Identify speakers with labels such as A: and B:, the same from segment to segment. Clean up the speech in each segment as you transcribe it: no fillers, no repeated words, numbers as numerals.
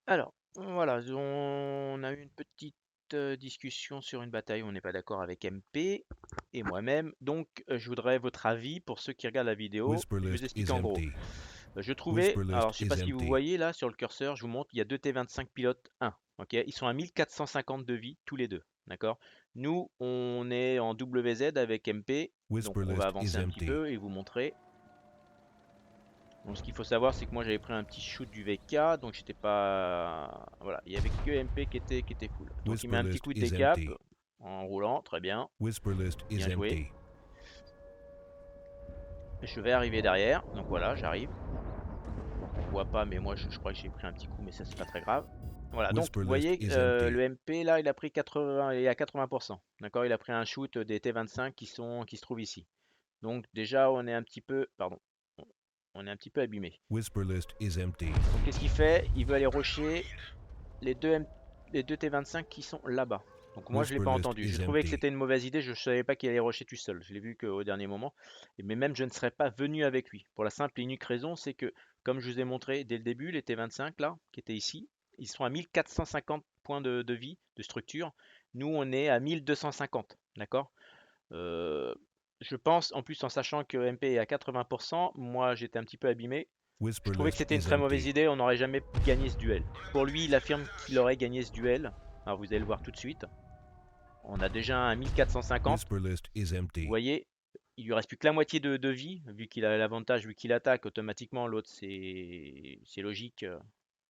A: Alors, voilà, on a eu une petite discussion sur une bataille où on n'est pas d'accord avec MP et moi-même. Donc, je voudrais votre avis pour ceux qui regardent la vidéo.
B: Whisper
A: Je vous
B: list
A: explique
B: is
A: en gros.
B: empty.
A: Je trouvais,
B: Whisper
A: alors
B: list
A: je sais pas
B: is
A: si vous
B: empty.
A: voyez là sur le curseur, je vous montre, il y a deux T25 pilote 1. Ok, ils sont à 1450 de vie tous les deux. D'accord. Nous, on est en WZ avec MP, donc
B: Whisper
A: on va
B: list
A: avancer
B: is
A: un petit
B: empty.
A: peu et vous montrer. Donc ce qu'il faut savoir, c'est que moi j'avais pris un petit shoot du VK, donc j'étais pas. Voilà, il y avait que MP qui était full. Donc il met
B: Whisper
A: un petit
B: list
A: coup de
B: is
A: décap
B: empty.
A: en roulant, très bien,
B: Whisper list is
A: bien joué.
B: empty.
A: Je vais arriver derrière, donc voilà, j'arrive. On voit pas, mais moi je crois que j'ai pris un petit coup, mais ça c'est pas très grave. Voilà, donc
B: Whisper
A: vous
B: list
A: voyez,
B: is
A: le
B: empty.
A: MP là, il a pris 80, il est à 80%. D'accord, il a pris un shoot des T25 qui se trouvent ici. Donc déjà on est un petit peu, pardon, on est un petit peu abîmé.
B: Whisper list is empty.
A: Donc qu'est-ce qu'il fait? Il veut aller rusher les deux, les deux T25 qui sont là-bas. Donc moi je l'ai
B: Whisper
A: pas
B: list
A: entendu. J'ai
B: is
A: trouvé que
B: empty.
A: c'était une mauvaise idée. Je ne savais pas qu'il allait rusher tout seul. Je l'ai vu qu'au dernier moment. Mais même je ne serais pas venu avec lui. Pour la simple et unique raison, c'est que comme je vous ai montré dès le début, les T25 là, qui étaient ici, ils sont à 1450 points de vie, de structure. Nous on est à 1250. D'accord. Euh, je pense, en plus en sachant que MP est à 80%, moi j'étais un petit peu abîmé. Je
B: Whisper
A: trouvais que
B: list
A: c'était une
B: is
A: très mauvaise
B: empty.
A: idée, on n'aurait jamais gagné ce duel. Pour lui, il affirme qu'il aurait gagné ce duel. Alors vous allez le voir tout de suite. On a déjà un 1450.
B: Whisper list is
A: Vous
B: empty.
A: voyez, il lui reste plus que la moitié de vie, vu qu'il a l'avantage, vu qu'il attaque automatiquement. L'autre, c'est logique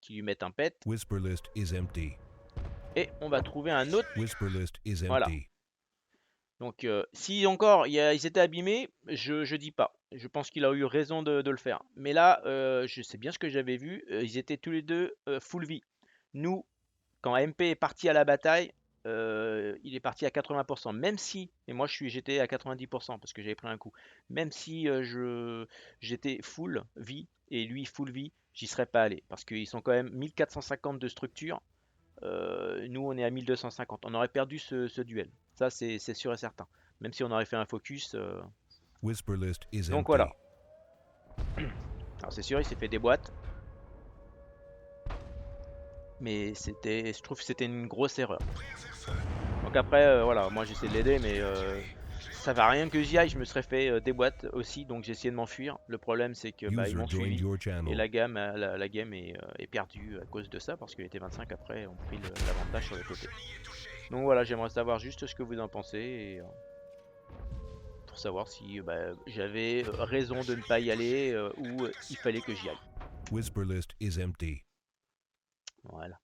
A: qu'il lui mette un pet.
B: Whisper list is empty.
A: Et on va trouver un autre.
B: Whisper list is
A: Voilà.
B: empty.
A: Donc si encore ils étaient abîmés, je dis pas. Je pense qu'il a eu raison de le faire. Mais là, je sais bien ce que j'avais vu. Ils étaient tous les deux full vie. Nous, quand MP est parti à la bataille, il est parti à 80%. Même si, et moi j'étais à 90% parce que j'avais pris un coup. Même si j'étais full vie et lui full vie, j'y serais pas allé parce qu'ils sont quand même 1450 de structure. Nous on est à 1250. On aurait perdu ce duel. Ça c'est sûr et certain. Même si on aurait fait un focus.
B: Whisper list is
A: Donc voilà.
B: empty.
A: Alors c'est sûr, il s'est fait des boîtes. Mais je trouve que c'était une grosse erreur. Donc après, voilà, moi j'essaie de l'aider, mais ça va rien que j'y aille, je me serais fait des boîtes aussi, donc j'ai essayé de m'enfuir. Le problème c'est que bah, ils
B: User
A: m'ont
B: joined
A: suivi
B: your
A: et
B: channel.
A: la game est perdue à cause de ça, parce que les T25 après ont pris l'avantage sur les côtés. Donc voilà, j'aimerais savoir juste ce que vous en pensez, et, pour savoir si bah, j'avais raison de ne pas y aller ou il fallait que j'y aille.
B: Whisper list is empty.
A: Voilà.